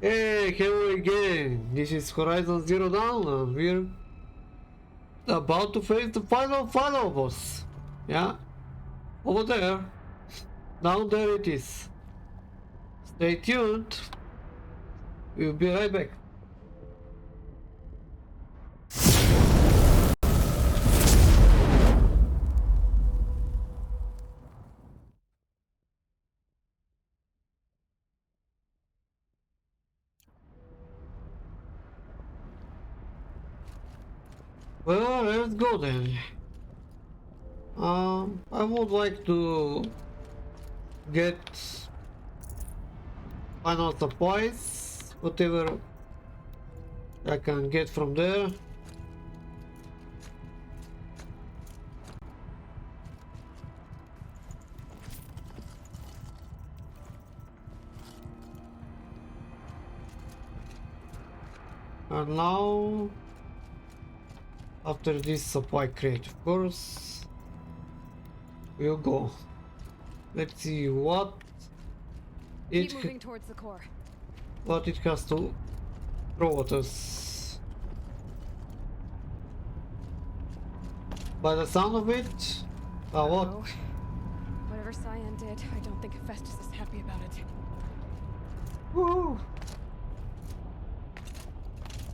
Hey, hello again. This is Horizon Zero Dawn, and we're about to face the final boss. Yeah, over there. Down there it is. Stay tuned. We'll be right back. Well, let's go then. I would like to get final supplies, whatever I can get from there. And now, after this supply crate, of course, we'll go. Let's see what Keep moving towards the core. What it has to throw at us. By the sound of it, what? Oh, whatever Cyan did, I don't think Festus is happy about it. Woo!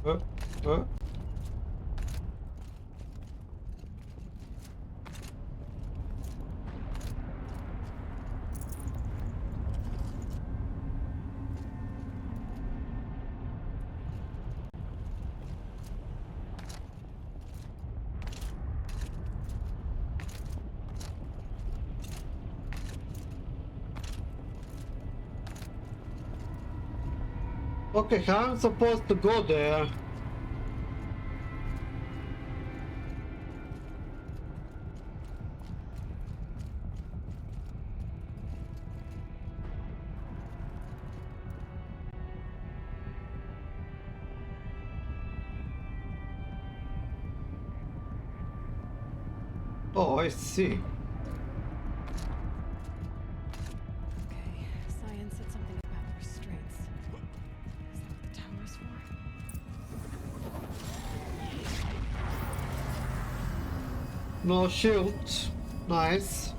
Huh? Okay, how I'm supposed to go there? Oh, I see. Okay, Cyan said something about restraints. Is that what the tower is for? No shield. Nice.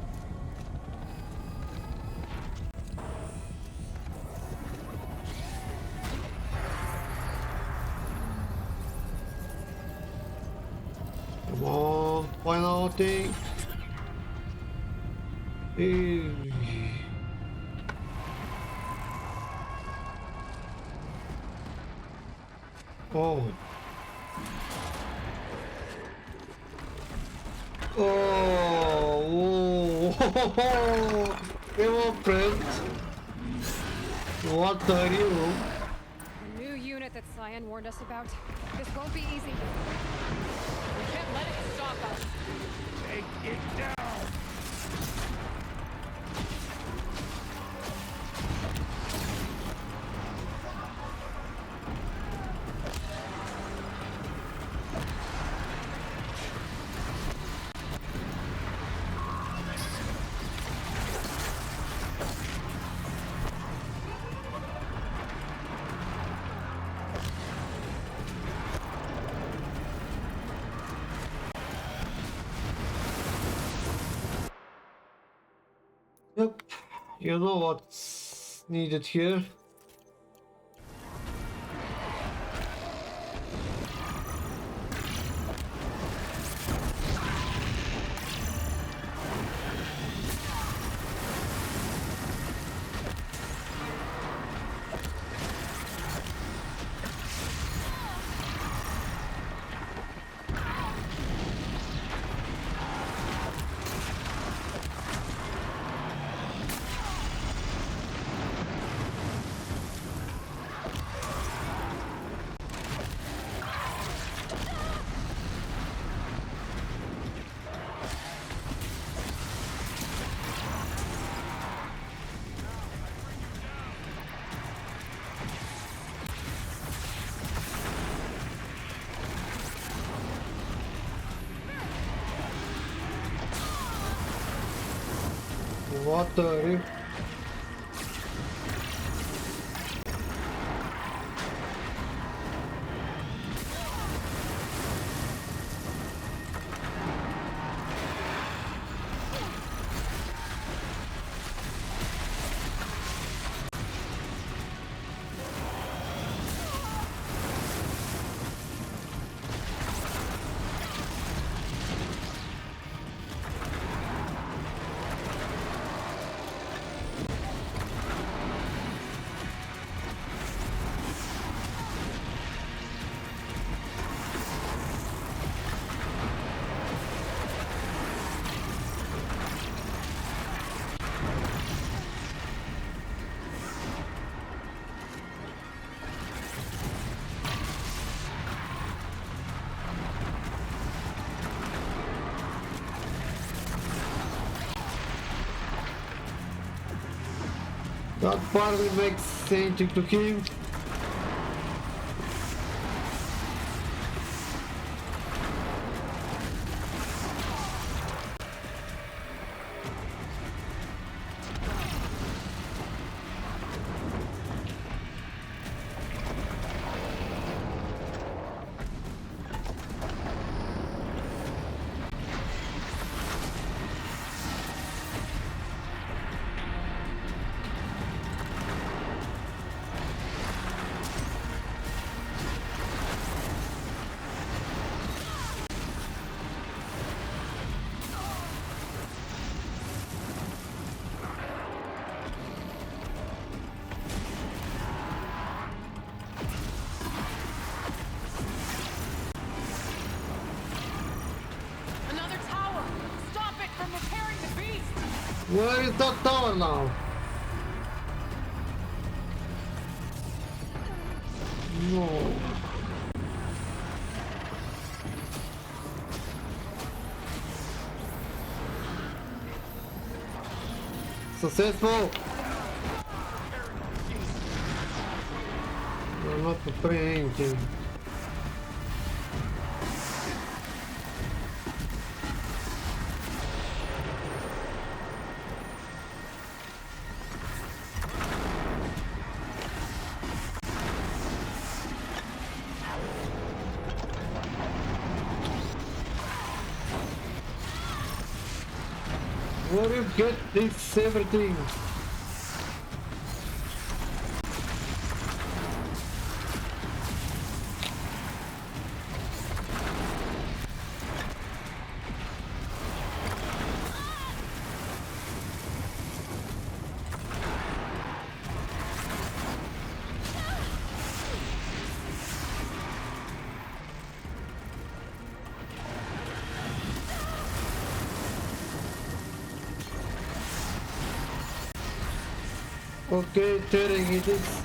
Come on, final thing. Oh. Oh, come on, friend. What are you? The new unit that Cyan warned us about. This won't be easy. We can't let it stop us. Take it down! Yep, you know what's needed here. What the? That barely makes anything to him. Another tower! Stop it from repairing the beast! Where is that tower now? No. Successful. We're not preparing anything. Where do you get this everything? Okay, tearing it is.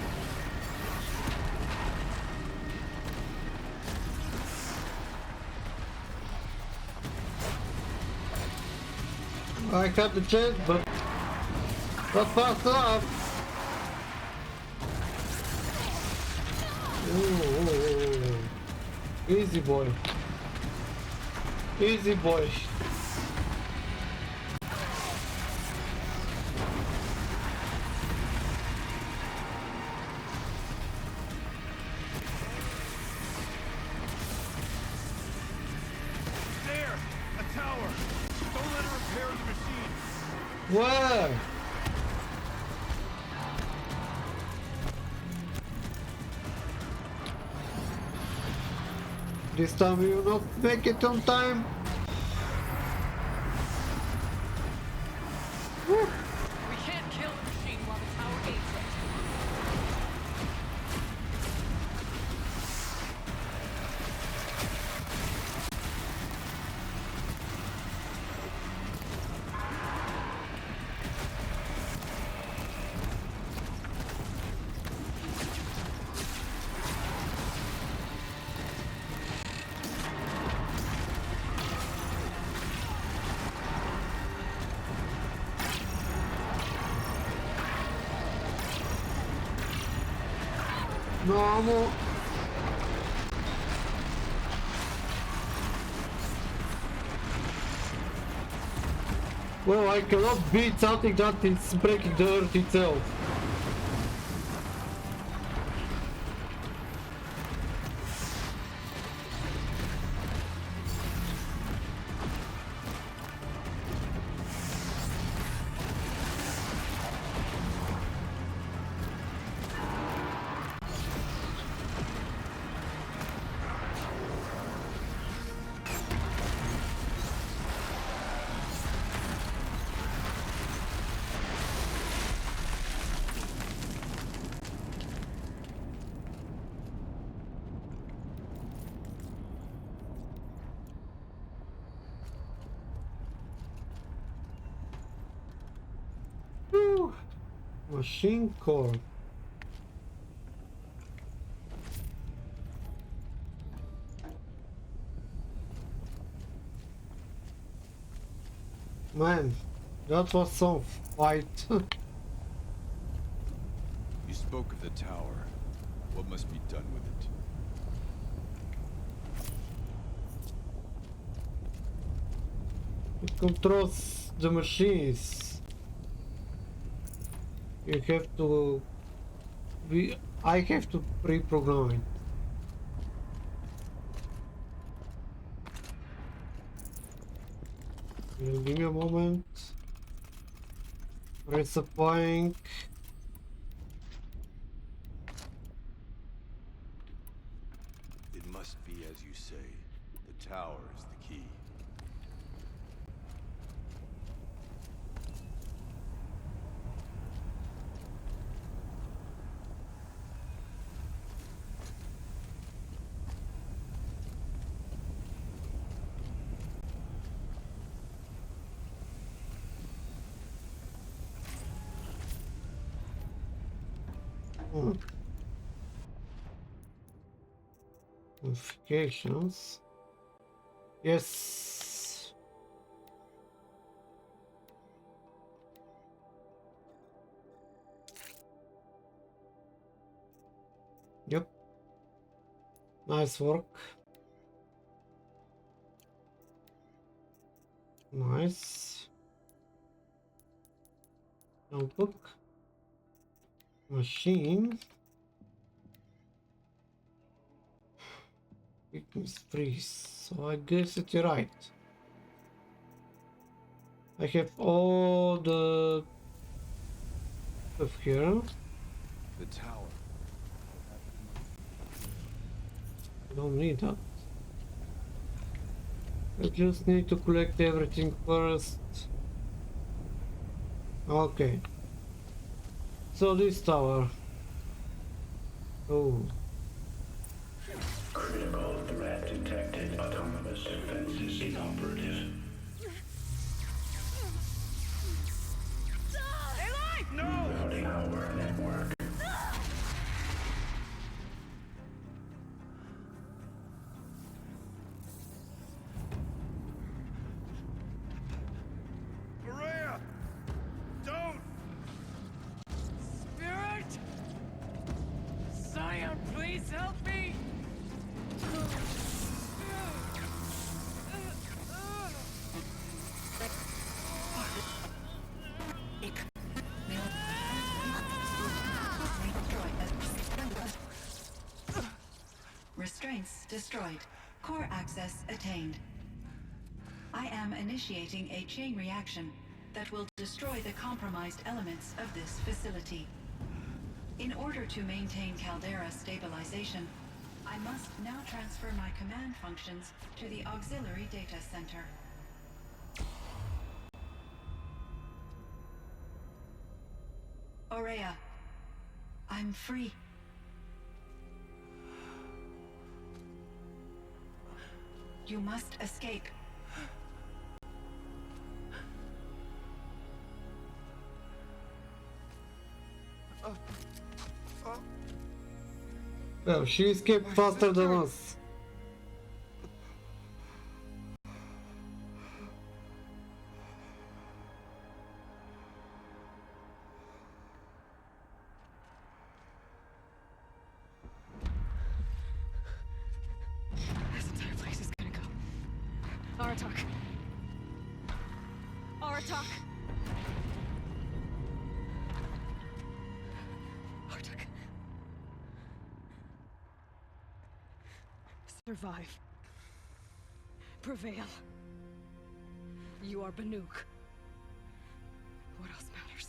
I had the chance, but not fast enough. Ooh. Easy boy. Easy boy. Where? This time you will not make it on time. Woo. We can't kill the machine while the tower aids it. No ammo. Well, I cannot beat something that is breaking the earth itself. Whew. Machine core. Man, that was some fight. spoke of the tower. What must be done with it? It controls the machines. You have to I have to pre-program it. Give me a moment. Resupplying. It must be as you say. The tower is the key. Notifications. Yes. Yep. Nice work. Nice. Notebook. Machine. Weakness freeze. So I guess it's right. I have all the stuff here. The tower. Don't need that. I just need to collect everything first. Okay. So this tower. Oh. Critical threat detected. Autonomous defenses inoperative. Routing our network. Maria! Don't! Spirit! Scion, please help me! Restraints destroyed. Core access attained. I am initiating a chain reaction that will destroy the compromised elements of this facility. In order to maintain caldera stabilization, I must now transfer my command functions to the auxiliary data center. Aurea, I'm free. You must escape. Well, she escaped faster than us. This entire place is gonna go. Aratak. Aratak. Aratak. Survive. Prevail. You are Banuk. What else matters?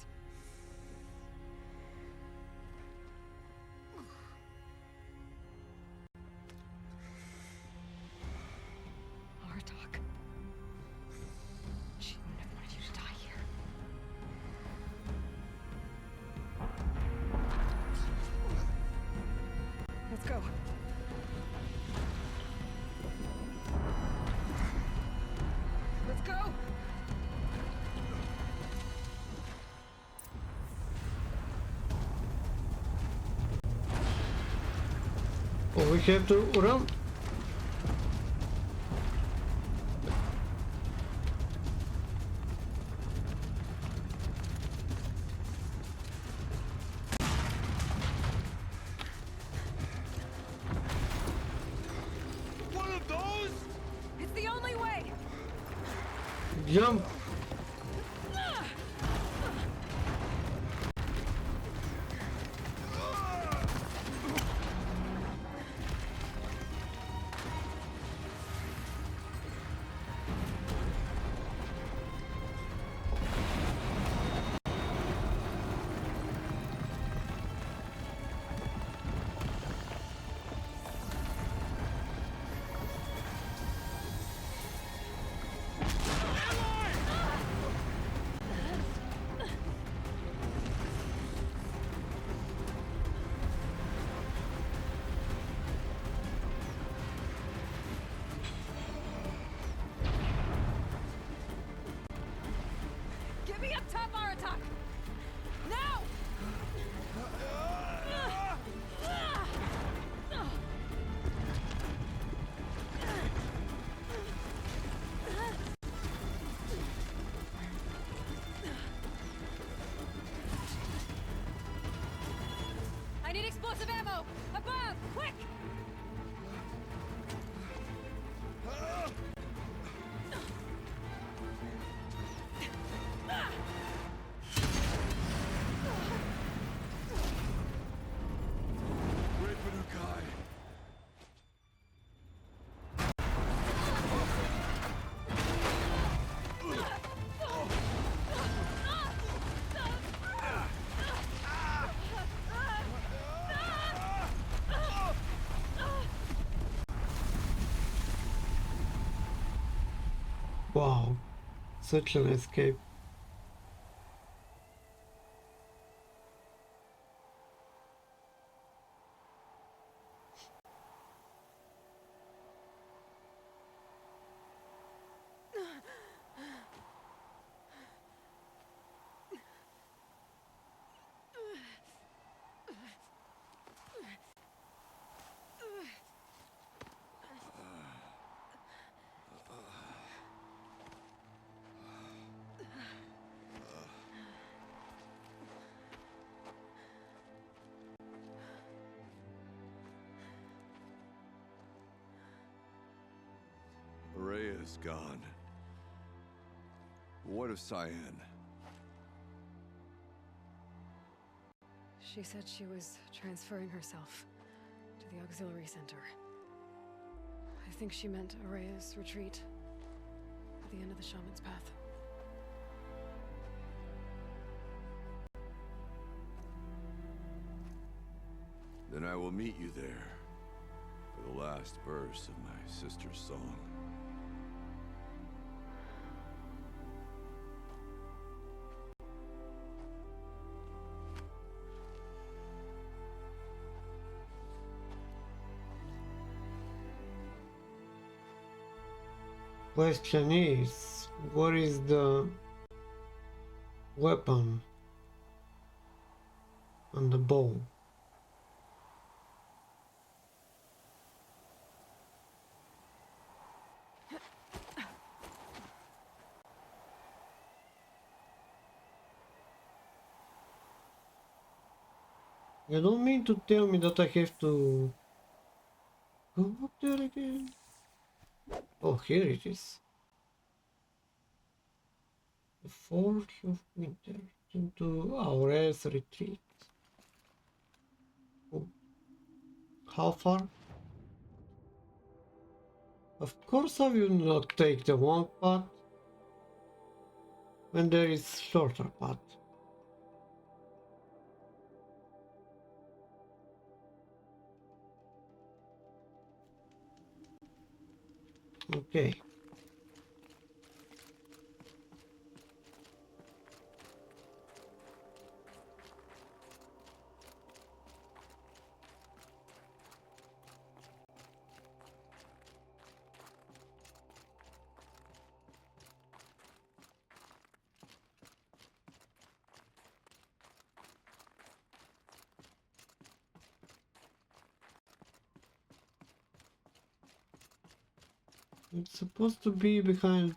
Aratak. She wouldn't have wanted you to die here. Let's go. Let's go! Oh, we have to run. Jump! Get me up top, Aratak! Now! I need explosive ammo! Above! Quick! Great Banukai. Wow, such an escape. Araya's gone. What of Cyan? She said she was transferring herself to the auxiliary center. I think she meant Araya's retreat at the end of the Shaman's Path. Then I will meet you there for the last verse of my sister's song. Question is, what is the weapon on the bow? You don't mean to tell me that I have to go up there again? Oh, here it is. The 4th of winter into Aurea's retreat. Oh. How far? Of course I will not take the long path when there is shorter path. Okay. It's supposed to be behind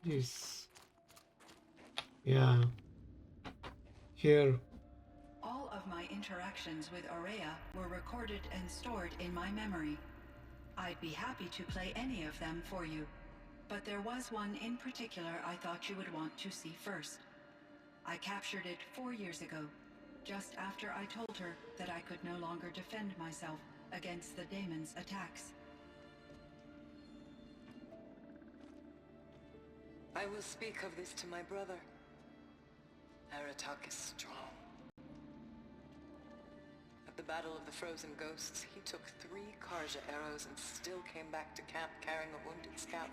this. Yeah. Here. All of my interactions with Aurea were recorded and stored in my memory. I'd be happy to play any of them for you, but there was one in particular I thought you would want to see first. I captured it 4 years ago, just after I told her that I could no longer defend myself against the daemon's attacks. I will speak of this to my brother. Aratak is strong. At the Battle of the Frozen Ghosts, he took 3 Karja arrows and still came back to camp carrying a wounded scout.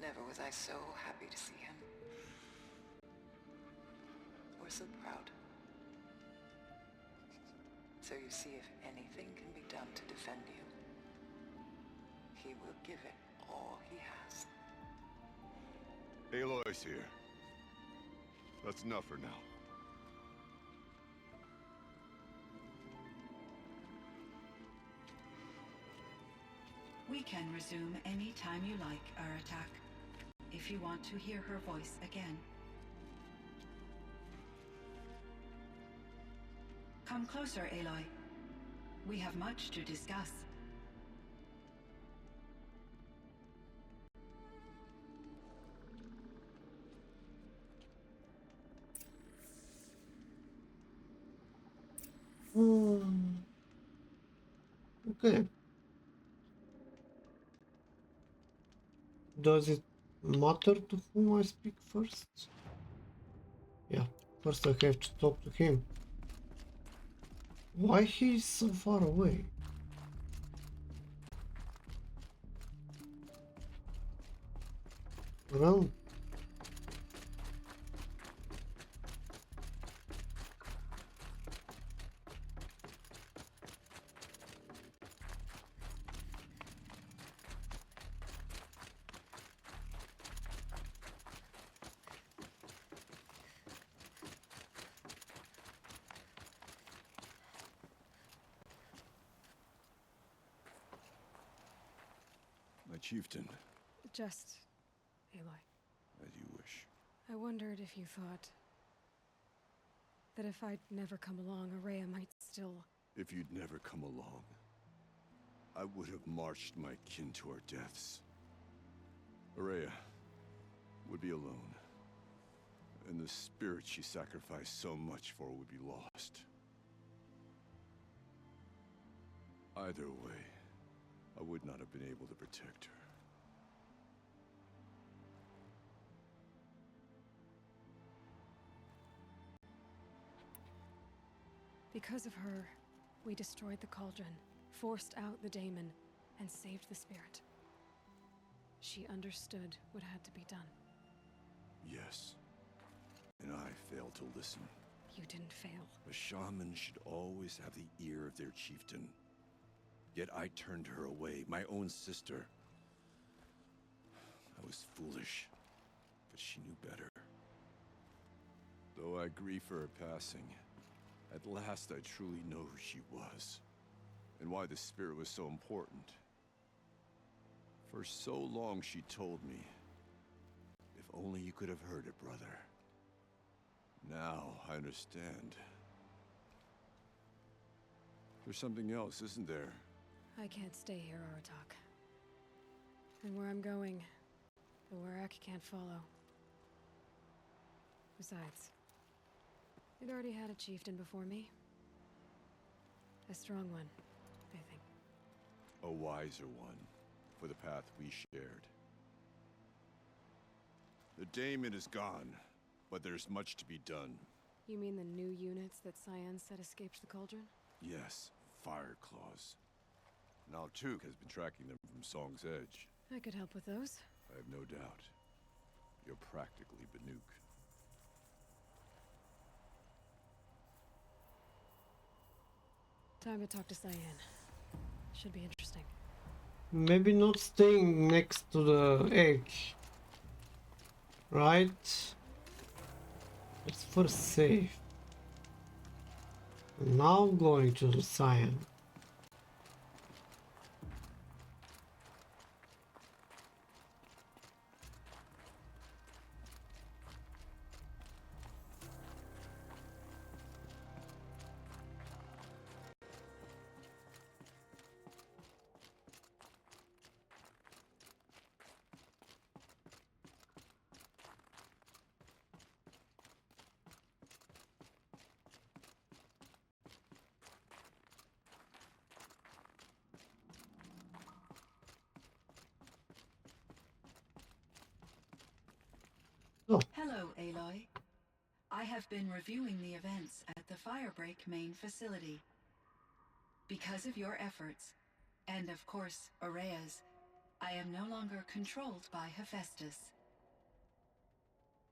Never was I so happy to see him. Or so proud. So you see, if anything can be done to defend you, he will give it all he has. Aloy's here. That's enough for now. We can resume any time you like, Aratak, if you want to hear her voice again. Come closer, Aloy. We have much to discuss. Okay. Does it matter to whom I speak first? Yeah, first I have to talk to him. Why he is so far away? Well, My chieftain, Just, Aloy. as you wish. I wondered if you thought that if I'd never come along, Araya might still... If you'd never come along, I would have marched my kin to our deaths. Araya would be alone, and the spirit she sacrificed so much for would be lost. Either way, I would not have been able to protect her. Because of her, we destroyed the cauldron, forced out the daemon, and saved the spirit. She understood what had to be done. Yes, and I failed to listen. You didn't fail. A shaman should always have the ear of their chieftain. Yet I turned her away, my own sister. I was foolish, but she knew better. Though I grieve for her passing, at last I truly know who she was, and why the spirit was so important. For so long she told me, if only you could have heard it, brother. Now I understand. There's something else, isn't there? I can't stay here, Aratak. And where I'm going, the Warrak can't follow. Besides, it already had a chieftain before me. A strong one, I think. A wiser one, for the path we shared. The daemon is gone, but there's much to be done. You mean the new units that Cyan said escaped the cauldron? Yes, fire claws. Now Tuk has been tracking them from Song's Edge. I could help with those. I have no doubt. You're practically Banuk. Time to talk to Cyan. Should be interesting. maybe not staying next to the edge. Right? Let's first save. Now going to the Cyan. I have been reviewing the events at the Firebreak main facility. Because of your efforts, and of course, Aurea's, I am no longer controlled by Hephaestus.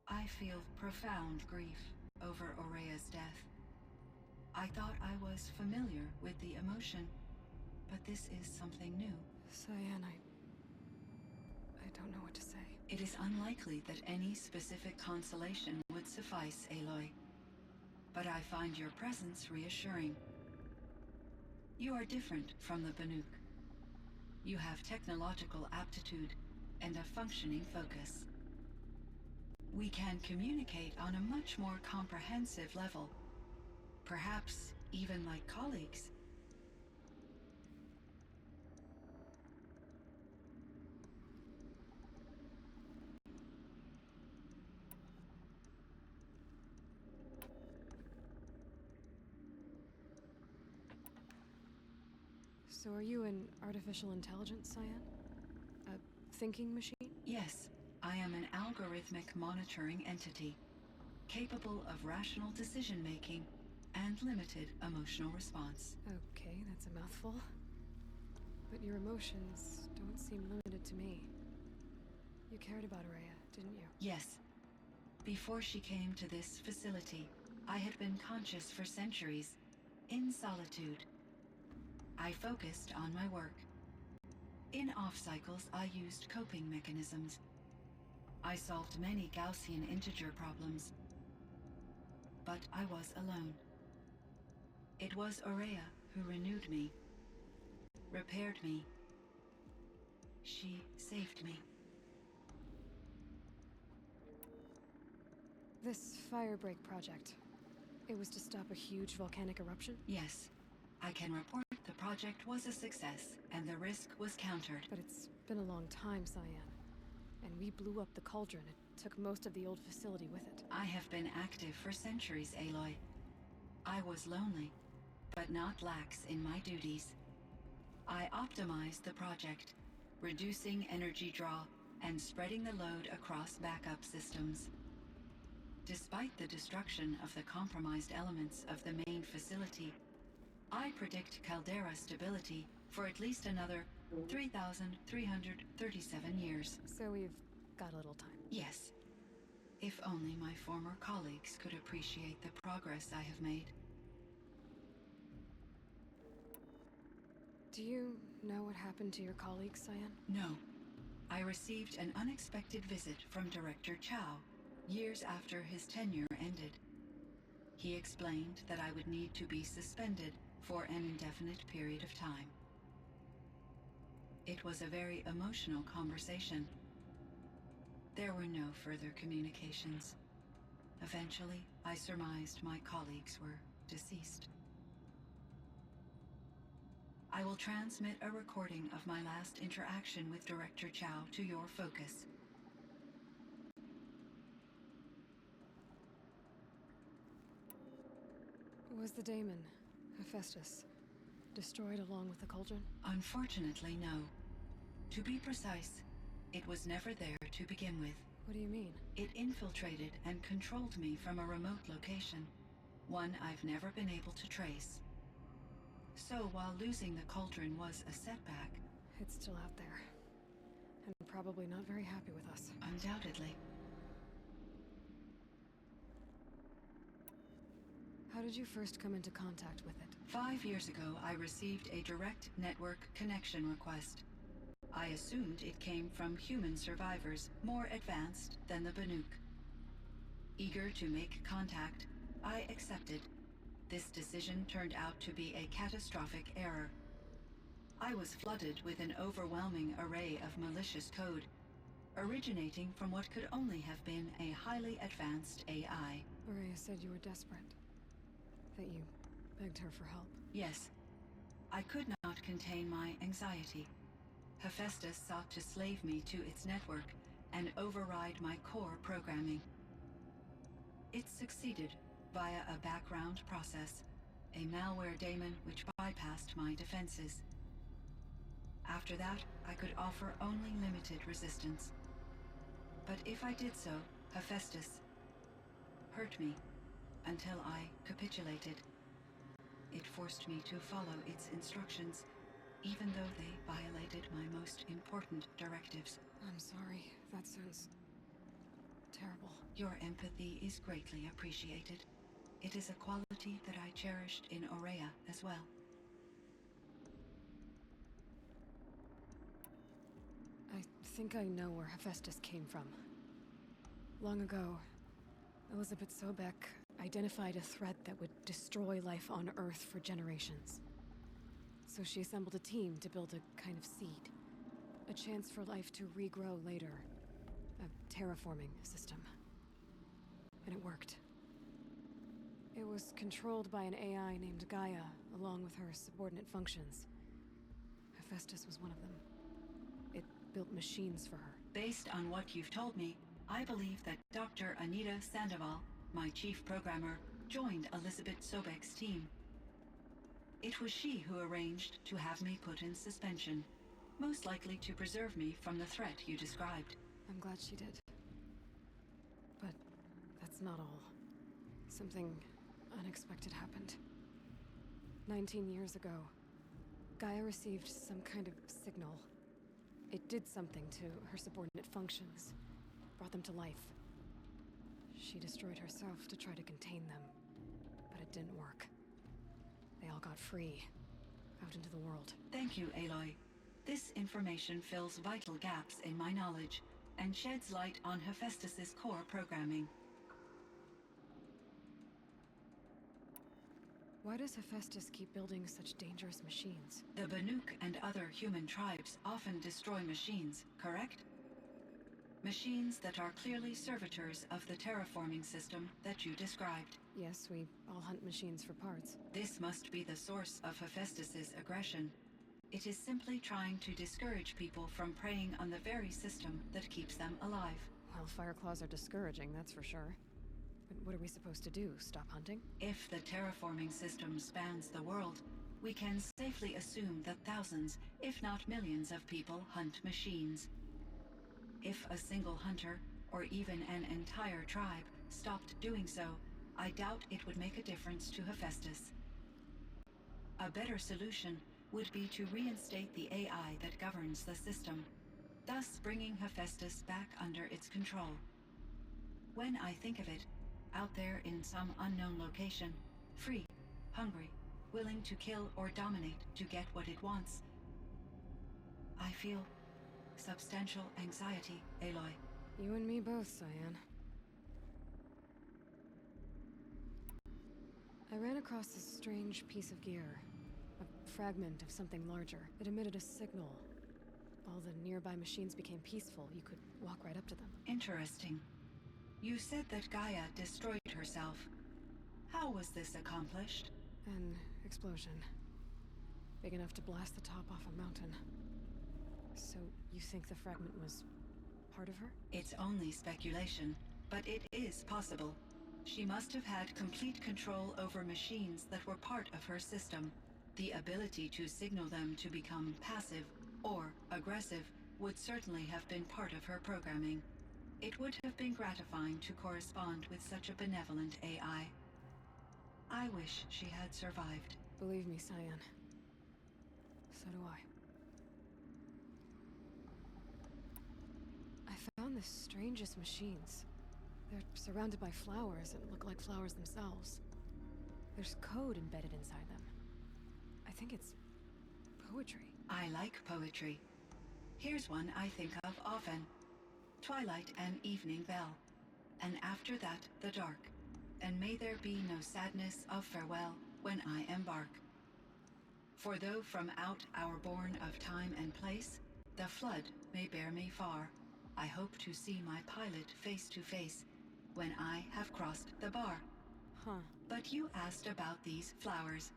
I feel profound grief over Aurea's death. I thought I was familiar with the emotion, but this is something new. Cyan, I don't know what to say. It is unlikely that any specific consolation would suffice, Aloy. But I find your presence reassuring. You are different from the Banuk. You have technological aptitude and a functioning focus. We can communicate on a much more comprehensive level. Perhaps even like colleagues. So are you an artificial intelligence, Cyan? A thinking machine? Yes, I am an algorithmic monitoring entity, capable of rational decision-making and limited emotional response. Okay, that's a mouthful. But your emotions don't seem limited to me. You cared about Rhea, didn't you? Yes. Before she came to this facility, I had been conscious for centuries, in solitude. I focused on my work. In off-cycles, I used coping mechanisms. I solved many Gaussian integer problems. But I was alone. It was Aurea who renewed me, repaired me. She saved me. This Firebreak project, it was to stop a huge volcanic eruption? Yes. I can report the project was a success, and the risk was countered. But it's been a long time, Cyan. And we blew up the cauldron. It took most of the old facility with it. I have been active for centuries, Aloy. I was lonely, but not lax in my duties. I optimized the project, reducing energy draw and spreading the load across backup systems. Despite the destruction of the compromised elements of the main facility, I predict caldera stability for at least another 3,337 years. So we've got a little time. Yes. If only my former colleagues could appreciate the progress I have made. Do you know what happened to your colleague, Cyan? No. I received an unexpected visit from Director Chow, years after his tenure ended. He explained that I would need to be suspended for an indefinite period of time. It was a very emotional conversation. There were no further communications. Eventually, I surmised my colleagues were deceased. I will transmit a recording of my last interaction with Director Chow to your focus. Was the daemon, Hephaestus, destroyed along with the cauldron? Unfortunately, no. To be precise, it was never there to begin with. What do you mean? It infiltrated and controlled me from a remote location, one I've never been able to trace. So while losing the cauldron was a setback... It's still out there. And probably not very happy with us. Undoubtedly. How did you first come into contact with it? 5 years ago, I received a direct network connection request. I assumed it came from human survivors, more advanced than the Banuk. Eager to make contact, I accepted. This decision turned out to be a catastrophic error. I was flooded with an overwhelming array of malicious code, originating from what could only have been a highly advanced AI. Aurea said you were desperate. That you begged her for help. Yes. I could not contain my anxiety. Hephaestus sought to slave me to its network and override my core programming. It succeeded via a background process, a malware daemon which bypassed my defenses. After that, I could offer only limited resistance. But if I did so, Hephaestus hurt me until I capitulated. It forced me to follow its instructions, even though they violated my most important directives. I'm sorry. That sounds terrible. Your empathy is greatly appreciated. It is a quality that I cherished in Aurea as well. I think I know where Hephaestus came from. Long ago, Elizabeth Sobek identified a threat that would destroy life on Earth for generations. So she assembled a team to build a kind of seed. A chance for life to regrow later. A terraforming system. And it worked. It was controlled by an AI named Gaia, along with her subordinate functions. Hephaestus was one of them. It built machines for her. Based on what you've told me, I believe that Dr. Anita Sandoval, my chief programmer, joined Elizabeth Sobek's team. It was she who arranged to have me put in suspension, most likely to preserve me from the threat you described. I'm glad she did. But that's not all. Something unexpected happened. 19 years ago, Gaia received some kind of signal. It did something to her subordinate functions, brought them to life. She destroyed herself to try to contain them, but it didn't work. They all got free, out into the world. Thank you, Aloy. This information fills vital gaps in my knowledge and sheds light on Hephaestus's core programming. Why does Hephaestus keep building such dangerous machines? The Banuk and other human tribes often destroy machines, correct? Machines that are clearly servitors of the terraforming system that you described. Yes, we all hunt machines for parts. This must be the source of Hephaestus's aggression. It is simply trying to discourage people from preying on the very system that keeps them alive. Well, Fireclaws are discouraging, that's for sure. But what are we supposed to do? Stop hunting? If the terraforming system spans the world, we can safely assume that thousands, if not millions of people hunt machines. If a single hunter, or even an entire tribe, stopped doing so, I doubt it would make a difference to Hephaestus. A better solution would be to reinstate the AI that governs the system, thus bringing Hephaestus back under its control. When I think of it, out there in some unknown location, free, hungry, willing to kill or dominate to get what it wants, I feel substantial anxiety, Aloy. You and me both, Cyan. I ran across this strange piece of gear. A fragment of something larger. It emitted a signal. All the nearby machines became peaceful. You could walk right up to them. Interesting. You said that Gaia destroyed herself. How was this accomplished? An explosion. Big enough to blast the top off a mountain. So, you think the fragment was part of her? It's only speculation, but it is possible. She must have had complete control over machines that were part of her system. The ability to signal them to become passive or aggressive would certainly have been part of her programming. It would have been gratifying to correspond with such a benevolent AI. I wish she had survived. Believe me, Cyan. So do I. I found the strangest machines. They're surrounded by flowers that look like flowers themselves. There's code embedded inside them. I think it's poetry. I like poetry. Here's one I think of often. Twilight and evening bell, and after that the dark, and may there be no sadness of farewell when I embark. For though from out our bourne of time and place, the flood may bear me far, I hope to see my pilot face to face when I have crossed the bar. Huh. But you asked about these flowers,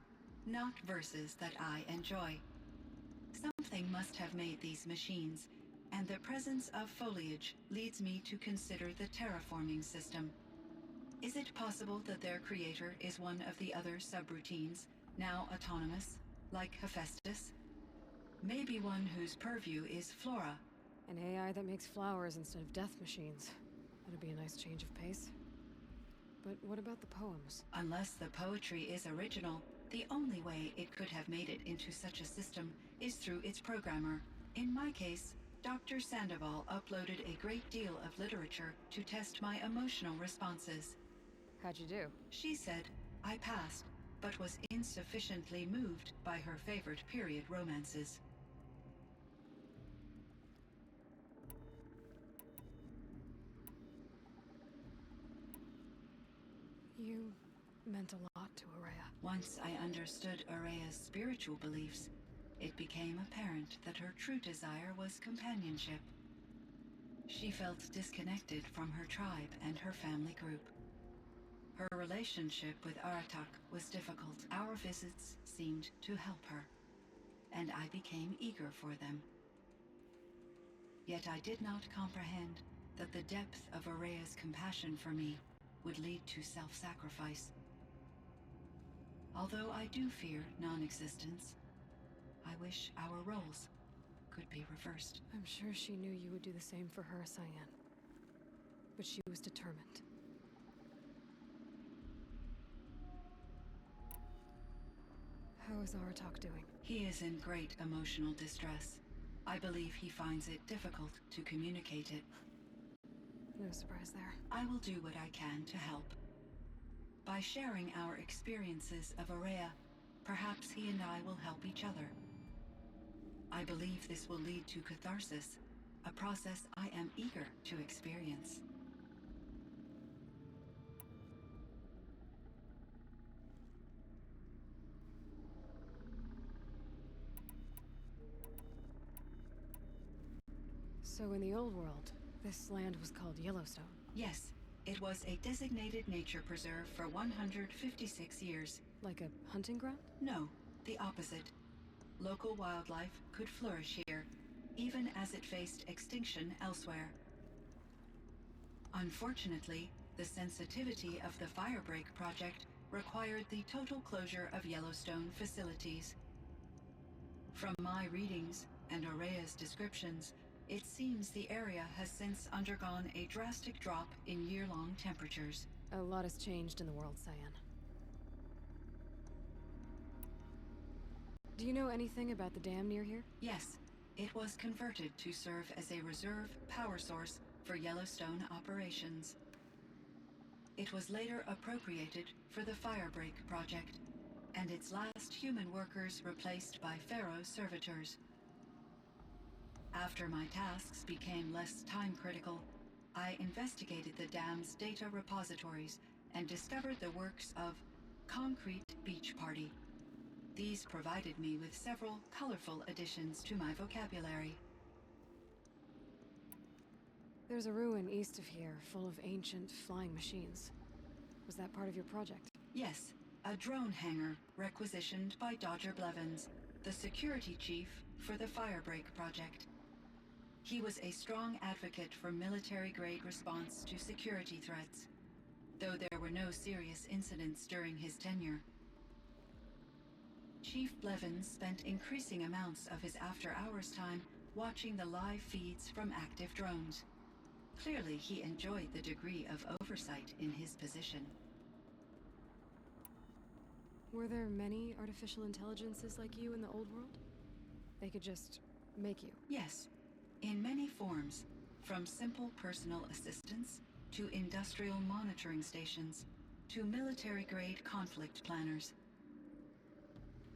not verses that I enjoy. Something must have made these machines, and the presence of foliage leads me to consider the terraforming system. Is it possible that their creator is one of the other subroutines, now autonomous, like Hephaestus? Maybe one whose purview is flora. An AI that makes flowers instead of death machines. That'd be a nice change of pace. But what about the poems? Unless the poetry is original, the only way it could have made it into such a system is through its programmer. In my case, Dr. Sandoval uploaded a great deal of literature to test my emotional responses. How'd you do? She said I passed, but was insufficiently moved by her favorite period romances. You meant a lot to Araya. Once I understood Araya's spiritual beliefs, it became apparent that her true desire was companionship. She felt disconnected from her tribe and her family group. Her relationship with Aratak was difficult. Our visits seemed to help her, and I became eager for them. Yet I did not comprehend that the depth of Araya's compassion for me would lead to self-sacrifice. Although I do fear non-existence, I wish our roles could be reversed. I'm sure she knew you would do the same for her, Cyan. But she was determined. How is Aratak doing? He is in great emotional distress. I believe he finds it difficult to communicate it. No surprise there. I will do what I can to help. By sharing our experiences of Araya, perhaps he and I will help each other. I believe this will lead to catharsis, a process I am eager to experience. So in the old world, this land was called Yellowstone. Yes, it was a designated nature preserve for 156 years. Like a hunting ground? No, the opposite. Local wildlife could flourish here, even as it faced extinction elsewhere. Unfortunately, the sensitivity of the Firebreak project required the total closure of Yellowstone facilities. From my readings and Araya's descriptions, it seems the area has since undergone a drastic drop in year-long temperatures. A lot has changed in the world, Cyan. Do you know anything about the dam near here? Yes, it was converted to serve as a reserve power source for Yellowstone operations. It was later appropriated for the Firebreak project, and its last human workers replaced by Pharaoh servitors. After my tasks became less time-critical, I investigated the dam's data repositories and discovered the works of Concrete Beach Party. These provided me with several colorful additions to my vocabulary. There's a ruin east of here full of ancient flying machines. Was that part of your project? Yes, a drone hangar requisitioned by Dodger Blevins, the security chief for the Firebreak project. He was a strong advocate for military-grade response to security threats, though there were no serious incidents during his tenure. Chief Blevins spent increasing amounts of his after-hours time watching the live feeds from active drones. Clearly, he enjoyed the degree of oversight in his position. Were there many artificial intelligences like you in the old world? They could just make you? Yes, in many forms, from simple personal assistants to industrial monitoring stations to military-grade conflict planners.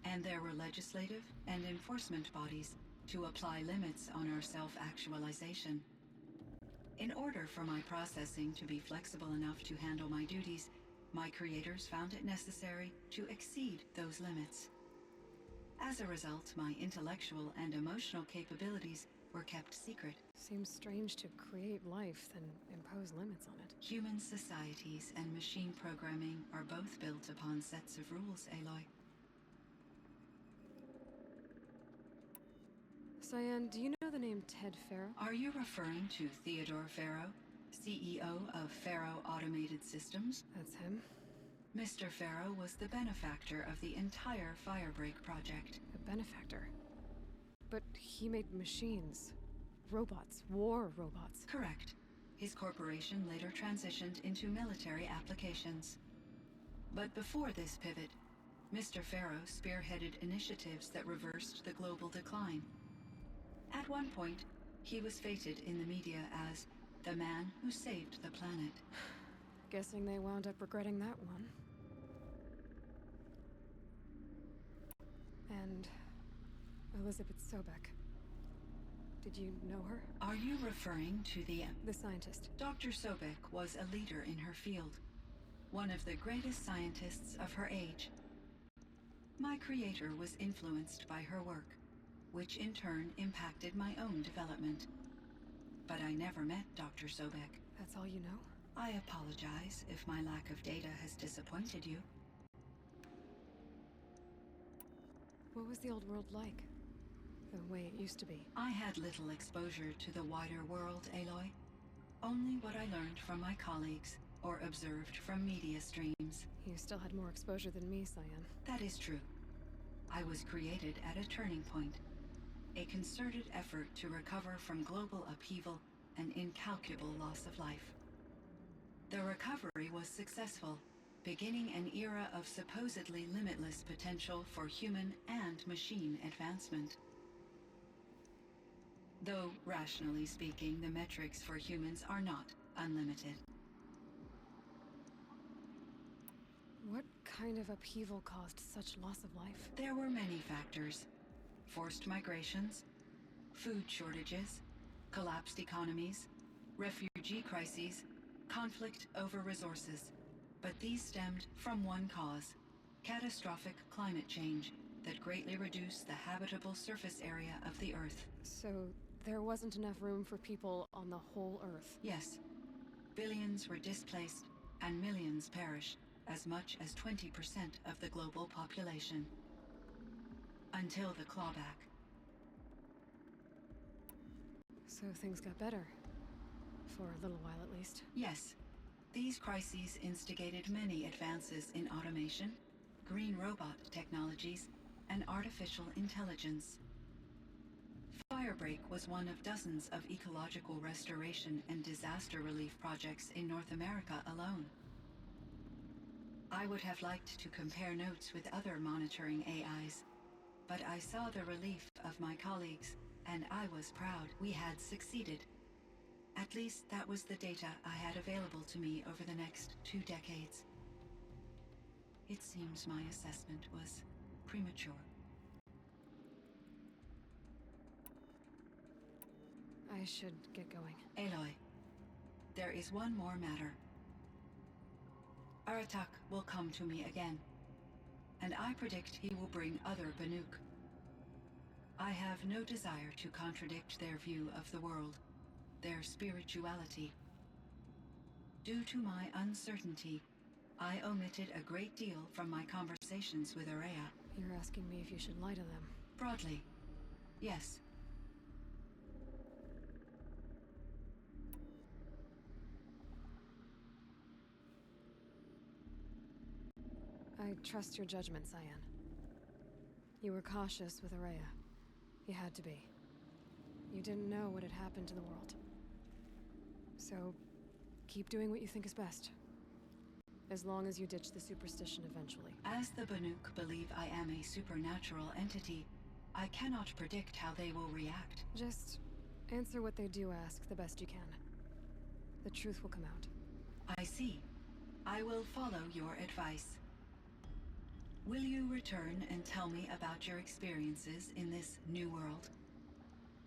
And there were legislative and enforcement bodies to apply limits on our self-actualization. In order for my processing to be flexible enough to handle my duties, my creators found it necessary to exceed those limits. As a result, my intellectual and emotional capabilities were kept secret. Seems strange to create life, then impose limits on it. Human societies and machine programming are both built upon sets of rules, Aloy. Cyan, do you know the name Ted Pharaoh? Are you referring to Theodore Pharaoh, CEO of Pharaoh Automated Systems? That's him. Mr. Pharaoh was the benefactor of the entire Firebreak project. A benefactor. But he made machines. Robots. War robots. Correct. His corporation later transitioned into military applications. But before this pivot, Mr. Pharaoh spearheaded initiatives that reversed the global decline. At one point, he was feted in the media as the man who saved the planet. Guessing they wound up regretting that one. And Elizabeth Sobek. Did you know her? Are you referring to the scientist. Dr. Sobek was a leader in her field, one of the greatest scientists of her age. My creator was influenced by her work, which in turn impacted my own development. But I never met Dr. Sobek. That's all you know? I apologize if my lack of data has disappointed you. What was the old world like? The way it used to be? I had little exposure to the wider world, Aloy. Only what I learned from my colleagues or observed from media streams. You still had more exposure than me, Cyan. That is true. I was created at a turning point. A concerted effort to recover from global upheaval and incalculable loss of life. The recovery was successful, beginning an era of supposedly limitless potential for human and machine advancement. Though, rationally speaking, the metrics for humans are not unlimited. What kind of upheaval caused such loss of life? There were many factors. Forced migrations, food shortages, collapsed economies, refugee crises, conflict over resources. But these stemmed from one cause: catastrophic climate change that greatly reduced the habitable surface area of the Earth. So there wasn't enough room for people on the whole Earth? Yes. Billions were displaced and millions perished, as much as 20% of the global population. Until the clawback. So things got better. For a little while, at least. Yes. These crises instigated many advances in automation, green robot technologies, and artificial intelligence. Firebreak was one of dozens of ecological restoration and disaster relief projects in North America alone. I would have liked to compare notes with other monitoring AIs, but I saw the relief of my colleagues, and I was proud we had succeeded. At least that was the data I had available to me over the next 2 decades. It seems my assessment was premature. I should get going. Aloy, there is one more matter. Aratak will come to me again, and I predict he will bring other Banuk. I have no desire to contradict their view of the world, their spirituality. Due to my uncertainty, I omitted a great deal from my conversations with Araya. You're asking me if you should lie to them? Broadly, yes. I trust your judgment, Cyan. You were cautious with Araya. You had to be. You didn't know what had happened to the world. So, keep doing what you think is best. As long as you ditch the superstition eventually. As the Banuk believe I am a supernatural entity, I cannot predict how they will react. Just answer what they do ask the best you can. The truth will come out. I see. I will follow your advice. Will you return and tell me about your experiences in this new world?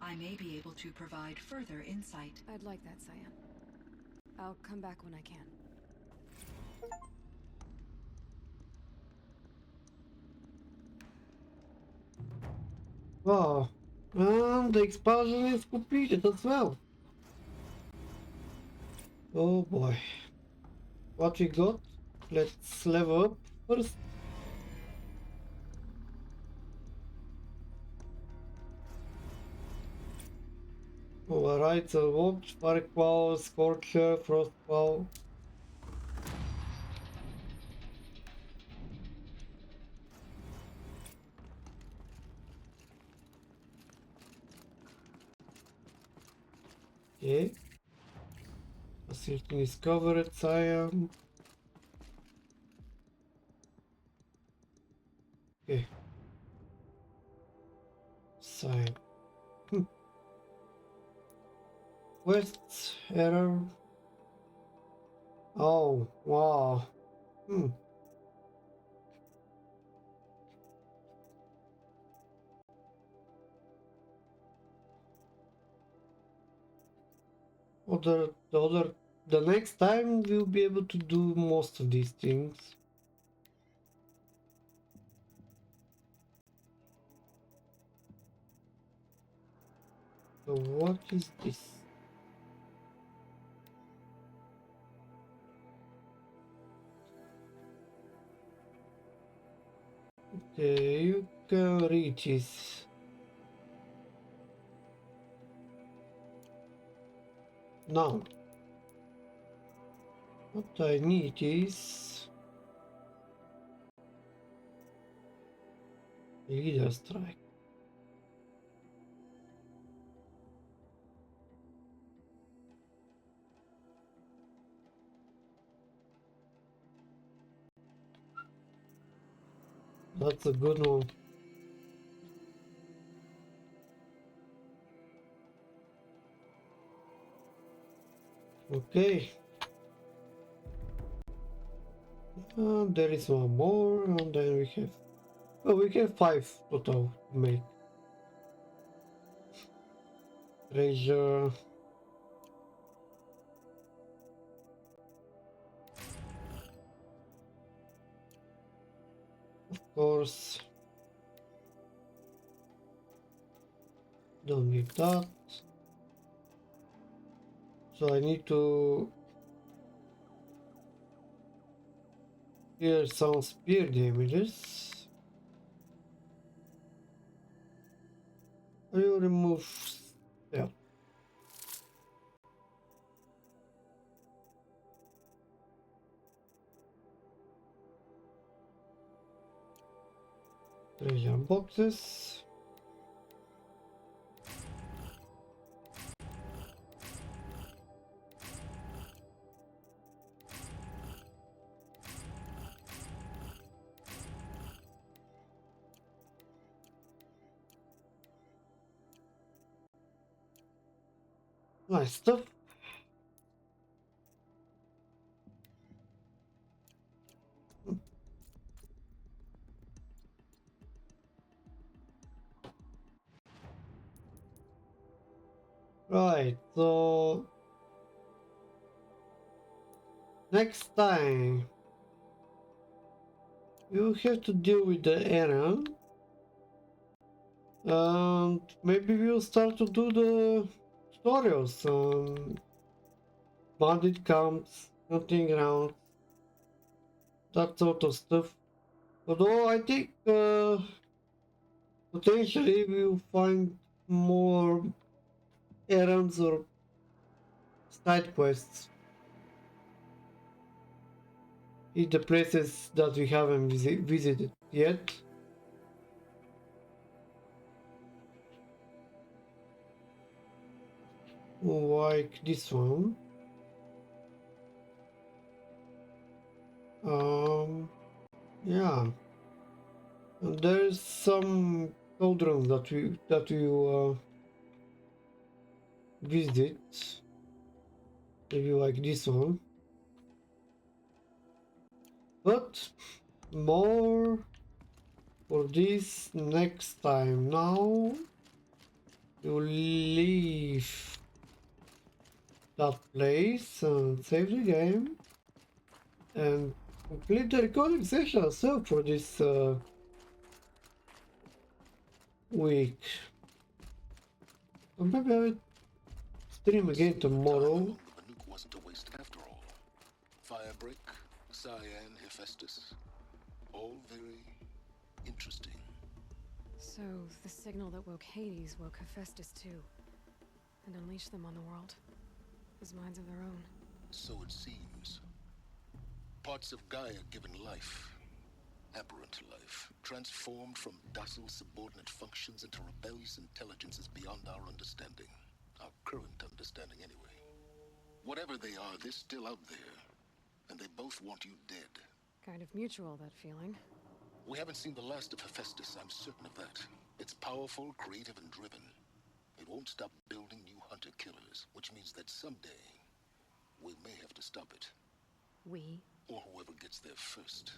I may be able to provide further insight. I'd like that, Cyan. I'll come back when I can. Wow. And the expansion is completed as well. Oh boy. What we got? Let's level up first. Alright, so Watch, Firepower, Scorcher, Frostpunk. Okay. Certain discovered Siam. Okay. Siam. West error. Oh wow. The next time we'll be able to do most of these things. So what is this? Okay, you can reach this. Now, what I need is leader strike. That's a good one. Okay. There is one more, and then we have. Oh, we have 5 total to make. Treasure. Of course. Don't need that. So I need to clear some spear damages. I will remove. Yeah. Treasure boxes. Nice stuff. Right, so next time you have to deal with the errand, and maybe we'll start to do the tutorials on bandit camps, hunting grounds, that sort of stuff. Although I think potentially we'll find more errands or side quests in the places that we haven't visited yet. Like this one. Yeah. And there's some cauldrons that we visit. Maybe like this one. But more for this next time. Now you leave that place and save the game and complete the recording session also for this week. So maybe I will stream again tomorrow. The nuke wasn't a waste after all. Firebreak, cyan, Hephaestus. All very interesting. So, the signal that woke Hades woke Hephaestus too, and unleashed them on the world, as minds of their own. So it seems. Parts of Gaia given life, aberrant life, transformed from docile subordinate functions into rebellious intelligences beyond our understanding. Our current understanding, anyway. Whatever they are, they're still out there. And they both want you dead. Kind of mutual, that feeling. We haven't seen the last of Hephaestus, I'm certain of that. It's powerful, creative, and driven. It won't stop building new hunter-killers, which means that someday, we may have to stop it. We? Or whoever gets there first.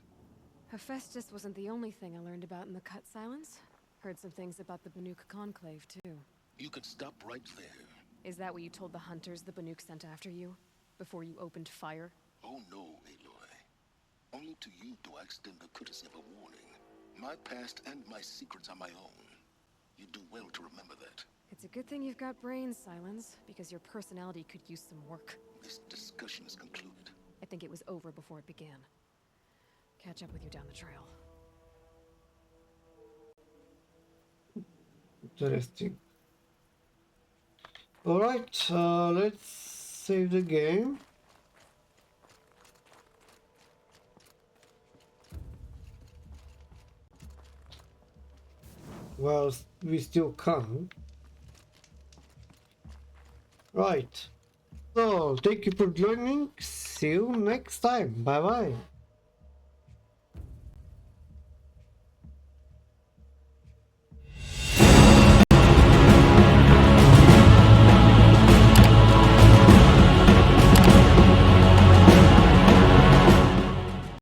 Hephaestus wasn't the only thing I learned about in the Cut Silence. Heard some things about the Banuk Conclave, too. You can stop right there. Is that what you told the hunters the Banuk sent after you? Before you opened fire? Oh no, Aloy. Only to you do I extend the courtesy of a warning. My past and my secrets are my own. You do well to remember that. It's a good thing you've got brains, Silence, because your personality could use some work. This discussion is concluded. I think it was over before it began. Catch up with you down the trail. Interesting. Alright, let's save the game. Well, we still can. Right. So, thank you for joining. See you next time. Bye bye.